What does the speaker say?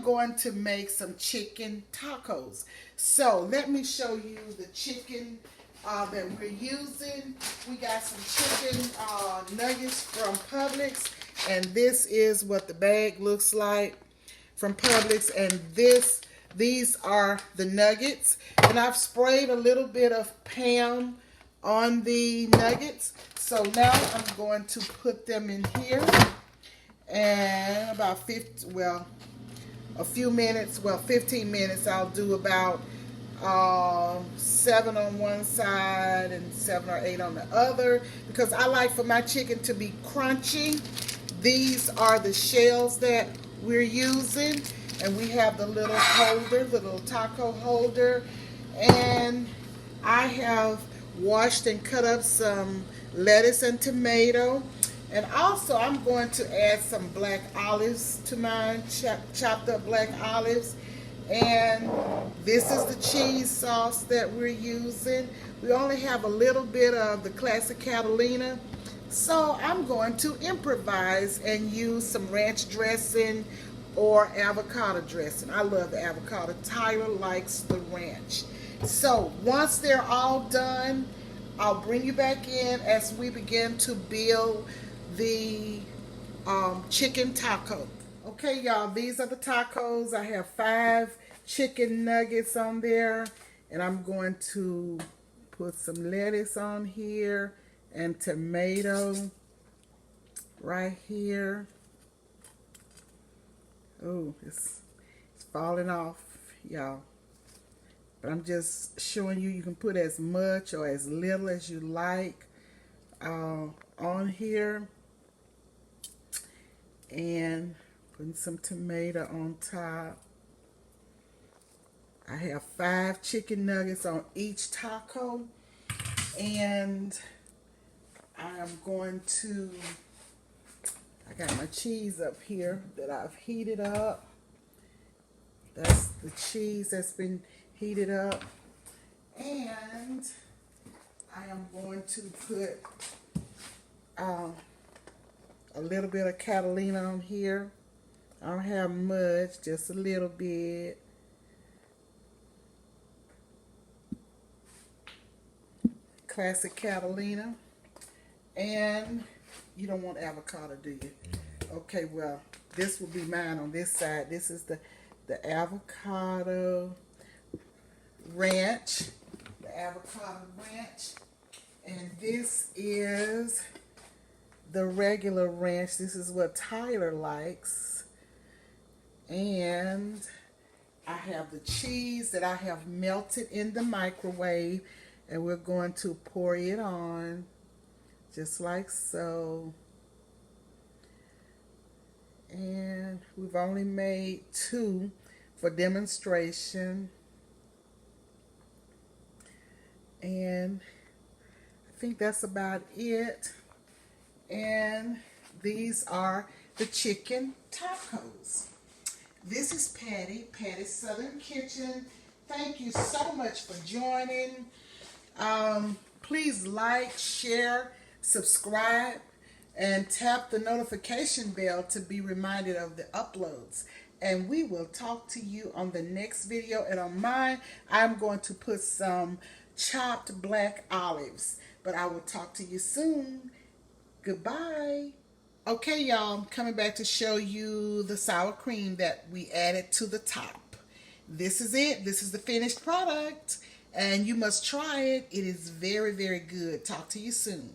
going to make some chicken tacos. So let me show you the chicken that we're using. We got some chicken nuggets from Publix, and this is what the bag looks like from Publix, and these are the nuggets, and I've sprayed a little bit of Pam on the nuggets. So now I'm going to put them in here, and about 15 minutes. I'll do about 7 on one side and 7 or 8 on the other, because I like for my chicken to be crunchy. These are the shells that we're using, and we have the little holder, the little taco holder, and I have washed and cut up some lettuce and tomato. And also I'm going to add some black olives to mine, chopped up black olives. And this is the cheese sauce that we're using. We only have a little bit of the classic Catalina, so I'm going to improvise and use some ranch dressing or avocado dressing. I love the avocado. Tyler likes the ranch. So once they're all done, I'll bring you back in as we begin to build the chicken taco. Okay, y'all, these are the tacos. I have 5 chicken nuggets on there, and I'm going to put some lettuce on here and tomato right here. Oh, it's falling off, y'all. But I'm just showing you, you can put as much or as little as you like on here. And putting some tomato on top. I have 5 chicken nuggets on each taco. And I am going to, I got my cheese up here that I've heated up. That's the cheese that's been heated up. And I am going to put a little bit of Catalina on here. I don't have much, just a little bit. Classic Catalina. And you don't want avocado, do you? Okay, well, this will be mine on this side. This is the avocado ranch. The avocado ranch. And this is the regular ranch. This is what Tyler likes. And I have the cheese that I have melted in the microwave, and we're going to pour it on just like so. And we've only made 2 for demonstration. And I think that's about it. And these are the chicken tacos. This is Patti, Patti's Southern Kitchen. Thank you so much for joining. Please like, share, subscribe, and tap the notification bell to be reminded of the uploads. And we will talk to you on the next video. And on mine, I'm going to put some chopped black olives. But I will talk to you soon. Goodbye. Okay, y'all, I'm coming back to show you the sour cream that we added to the top. This is it. This is the finished product. And you must try it. It is very, very good. Talk to you soon.